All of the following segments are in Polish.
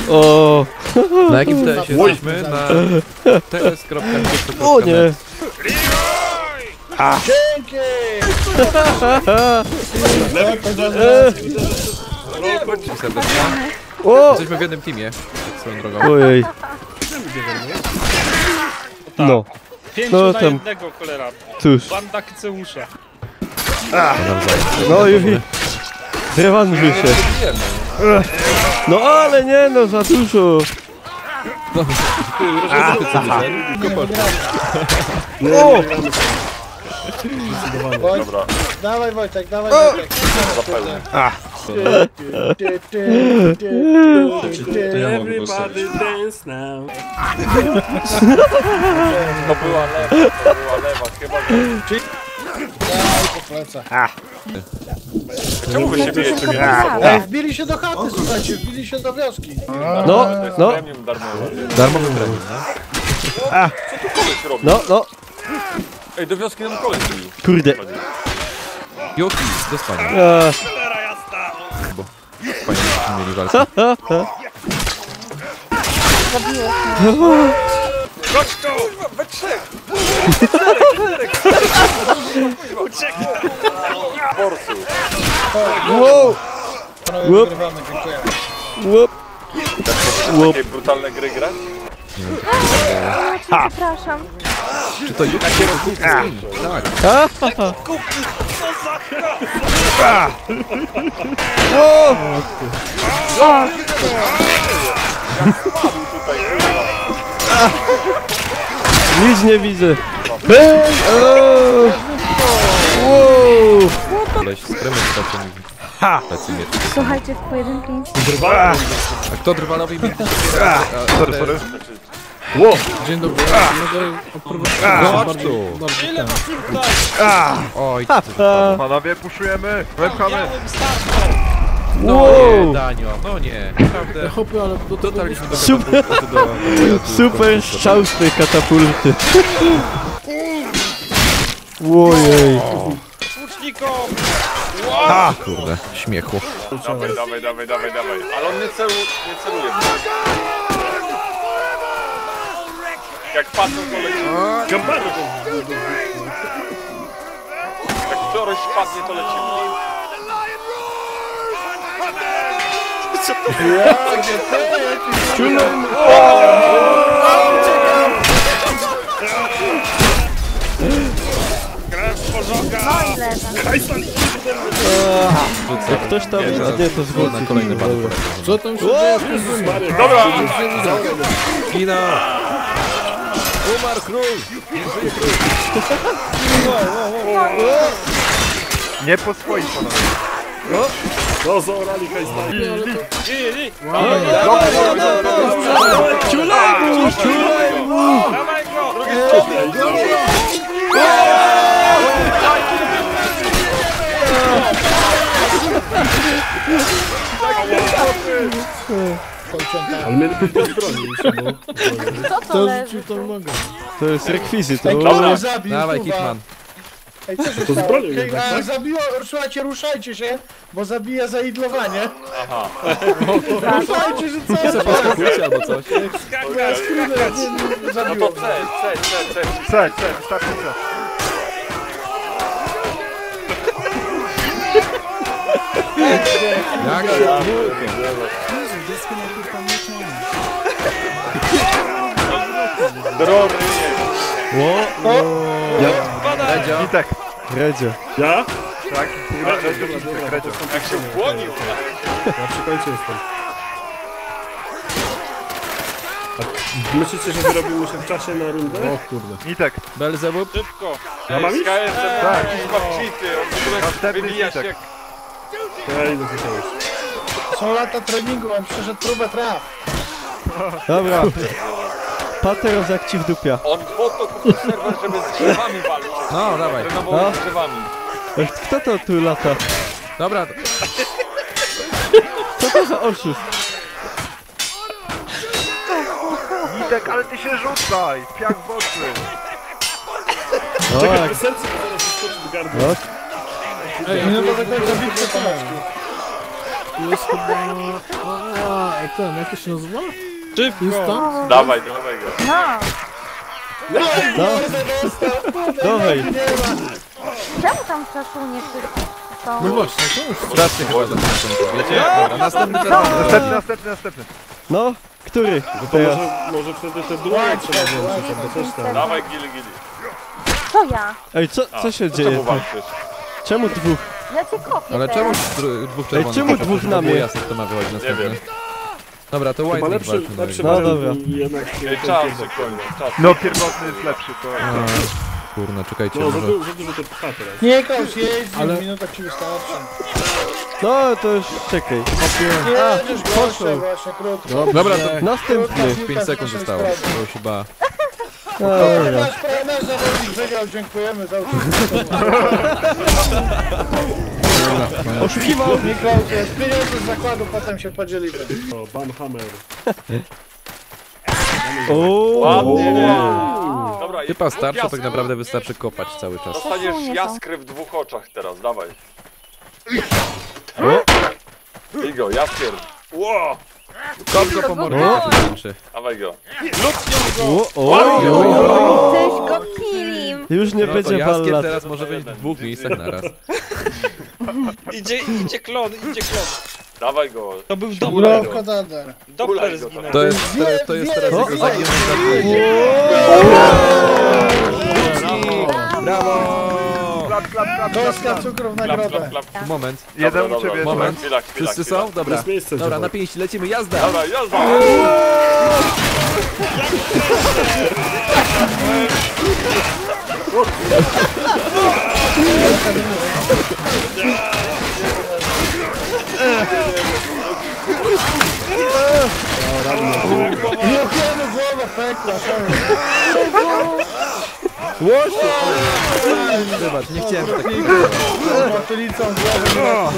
O. Na jakim TS jesteśmy? Na ts.npc.net. O nie! Dzięki! Chodźcie serdecznie. O! Jesteśmy w jednym teamie. Tak swoją drogą. Ojej. No. 5 No na tam. jednego, cholera. Cóż. Banda Kceusza. No i zrewanżuj się. No ale nie no, za dużo. O! Dobra. Dawaj Wojtek, dawaj Wojtek. Zapewne. Everybody dance now. To była lewa, chyba że... Dawaj po plecach. Czemu wy się bijecie między sobą? Ej, wbili się do chaty, słuchajcie, wbili się do wioski. No, To jest no, premium darmowe. Darmowy premium, Koleś robi. no, no. Ej, do wioski nam koleś bił. Kurde. Joki, do spania. Bo fajnie mieli walkę. Chodź tu! We trzech! Uciekaj! Borsu. Wow! Panowie, Łup. wygrywamy, dziękuję. Łup. Łup. Takie brutalne gry grać? Przepraszam. Czy to Joki się rozkupi? Tak. Wow! Nic nie widzę. Wow! Koleś z premedytacją plecy miecz. Słuchajcie, w pojedynkę nic. A kto drwalowi między Sorry. Dzień dobry. Zobacz tu. Oj, Panowie, puszujemy, wepchamy. no Wow. nie, Danio, no nie. Naprawdę. Hopy, ale Dotarliśmy do Super. katapulty, do pojazdu. Super strzał z tej katapulty. Ojej. Łucznikom! Kurde, śmiechu. Dawaj. Ale on nie celuje. Jak patrzą, to leci. Jak wczoraj spadnie, to lecimy. Jak ktoś tam... A nie, to Na zwolni. kolejny bal. co tam się dzieje? Dobra! Kina! Umarł król! Nie po swoim, panowie. No, zaorali hajstami. Dawaj go! Ale mieli być bezbronni już, no. Co to To leży? rzucił tą nogę. To jest rekwizyt. Ej, O, kto zabił? Dawaj, kurwa? Hitman. Ej, co się To stało? zbronią Ej, jednak, tak? zabiło, słuchajcie, ruszajcie się, bo zabija zaidlowanie. Aha. Ruszajcie, że co? Poskakujcie albo coś. No Zabiło. to C, wystarczy C. Jak? Drory. Redzio. Redzio. Ja? Tak, jak się ukłonił. Ja przy końcu jestem. A myślicie, że wyrobił się w czasie na rundę? O kurde. Nitek. Belzebub? Szybko! Ja mam iść? Tak. On w ogóle wybija się jak... Ja idę tutaj już. Są lata treningu, on przeszedł próbę traf. Dobra. Pateros jak ci w dupia. On po to kupił serwer, żeby z drzewami walczyć. No, dawaj. Renowował z drzewami. Kto to tu lata? Dobra. Co to za oszust? Nitek, ale ty się rzucaj! Piach w oczy! O, Czekaj, jak... to serce mi zaraz wyskoczy do gardła. O, Ej, Nie, bo tak zabicie Tomeczki. Tu jest chyba... ten, jak to się nazywa? Szybko! Instant? Dawaj, dawaj go. No, Dawaj. czemu tam czasuniesz są? No właśnie, to już... Zobaczcie chyba za ten wiecie? Dobra, następny Następny. No, który? To Teraz. może wtedy te duele trzeba włączyć, albo coś tam. Dawaj, gili. To ja. Ej, co się dzieje? Czemu walczysz? Czemu dwóch? Ja cię kopię Ale teraz. czemu dwóch czerwonych? czemu dwóch na mnie? Jasne, kto ma wychodzić następny. wiem. Dobra, to Chyba White lepszy walczy. No dobra. jednak... Czas się kończy, czas. No pierwotny jest lepszy, to... Kurna, czekajcie, No, może... za dużo to trwa teraz. Nie Klaus, jeździ, Ale- minuta ci wystarczy. No, to już czekaj. Jedziesz gościa właśnie, krótko. Dobra, to Następny. 5 sekund zostało. To już chyba... Dobra. Nasz zawodnik wygrał, dziękujemy za uczestnictwo. Oszukiwał. Miklausie, pieniądze z zakładu, potem się podzielimy. O, Banhammer. Ładnie. Dobra, Typa starcza, tak naprawdę wystarczy kopać cały czas. dostaniesz Czasunię jaskrę w dwóch oczach teraz, dawaj. Igo, jaskier. Ło! Kop go po mordzie, kończy. Dawaj go. Coś go kilim. Już nie No to będzie Jaskier ballat. teraz może być w dwóch miejscach naraz. Idzie klon. Dawaj go. To był Doppler. Brawko Dader. Doppler zginął. To jest teraz jego zaginiony. Brawo! Kostka cukru w nagrodę. Moment, Jeden u ciebie. moment. Chwila. Wszyscy są? Dobra. Jest miejsce, Dobra, żeby- na pięści lecimy, jazda! Dobra, jazda. Wielkiemu głowę pekla, Wybacz, nie chciałem tak... motylicą głowę.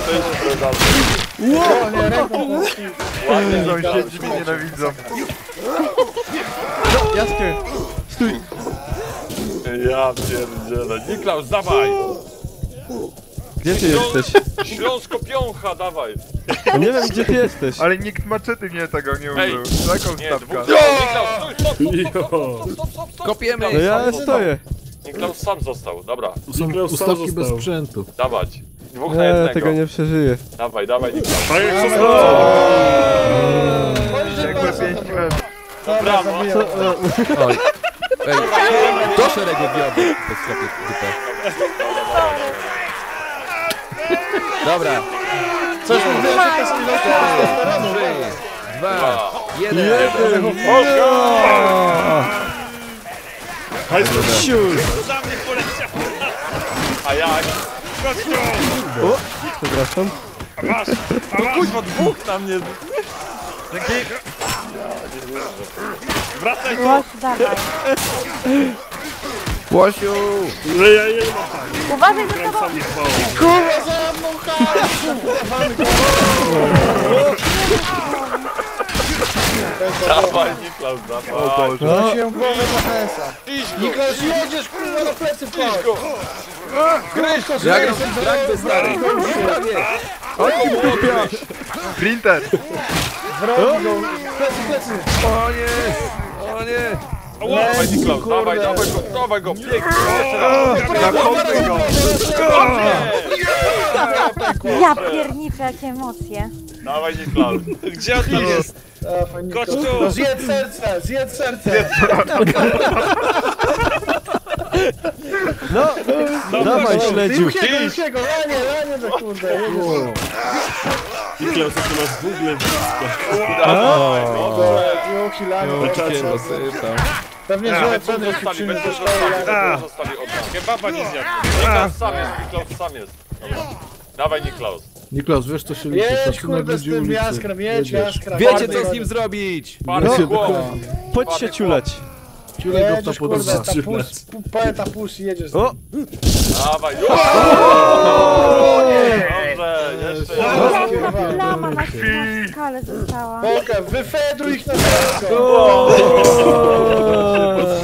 O nie, ręką Ładnie, Sąsiedzi mnie nienawidzą. Jaskier. Ja pierdzielę. Niklaus, dawaj. Gdzie ty jesteś? Śląsko-piącha, dawaj. No nie wiem, gdzie ty jesteś. Ale nikt maczety nie tego nie Ej, użył. Taką Nie, stawkę. dwóch. Niklaus, stój, stop. No Kopiemy! ja stoję. Niklaus sam został, dobra. Niklaus sam Ustawki bez został. sprzętu. Dawać. Dwóch na Nie, jednego. tego nie przeżyję. Dawaj, Niklaus. Tak jak się Ciągłe 5 metrów. Dobra, zabijam. Oj. Ej, do szeregu wiodę. To sklepie dupę. Dobra. Coś mi wyjdzie z ilości testosteronu. 3, 2, 1. Siur. Za mnie poleciał. A jak? Przepraszam. Masz. A kuźwa, dwóch na mnie. Dzięki. Wracaj tu. Łoś, dawaj. Łosiu! Uważaj za tobą. Kurwa, za mną Dawaj, Niklaus, dawaj. Prosiłem głowę na Hensa. Niklaus, jedziesz kurwa na plecy w pał. Gryźko, Jak to stary? Printer. Wrogi go. Plecy. O nie! O nie! Dawaj, Niklaus, dawaj go, pięknie. Nakopmy go. Ja pierniczę, jakie emocje. Dawaj, Niklaus. Gdzie on tam jest? Chodź tu. No zjedz serce. No, dawaj śledziu. Juchiego, lanie, no kurde. Niklaus, jak to nas w ogóle blisko. Juchi, lanie. Cię rozsypał. Pewnie, że Pedro się przyjmie do szkoły. Zostali od nas. Kebaba nie zjadł. Niklaus sam jest. Dobra. Dawaj, Niklaus. Niklaus, wiesz co się liczy? Jedź Szacunek kurde z ludzi tym ulicy. jaskrem, jedź jaskra. Wiecie co z nim zrobić! Parę głów. Chodź się ciulać. Ciulej go w Jedziesz to kurde, podoba. ta pus, poeta pus i jedziesz. O! Dawaj, już. Dobrze, jeszcze. Jaka plama na skale została. Boga, wyfedruj ich na serce.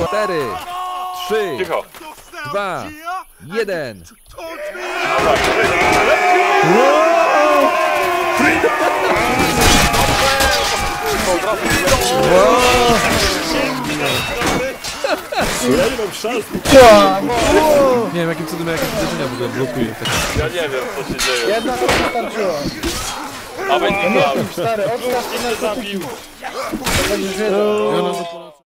4, 3, Cicho. 2, 1. Nie wiem, jakim cudem jakieś uderzenia w ogóle blokuje. Tak. Ja nie wiem, co się dzieje. Jedna to wystarczyła. A będzie Stary, odstaw i zabił. na zabił. To będziesz wiedział. Ja na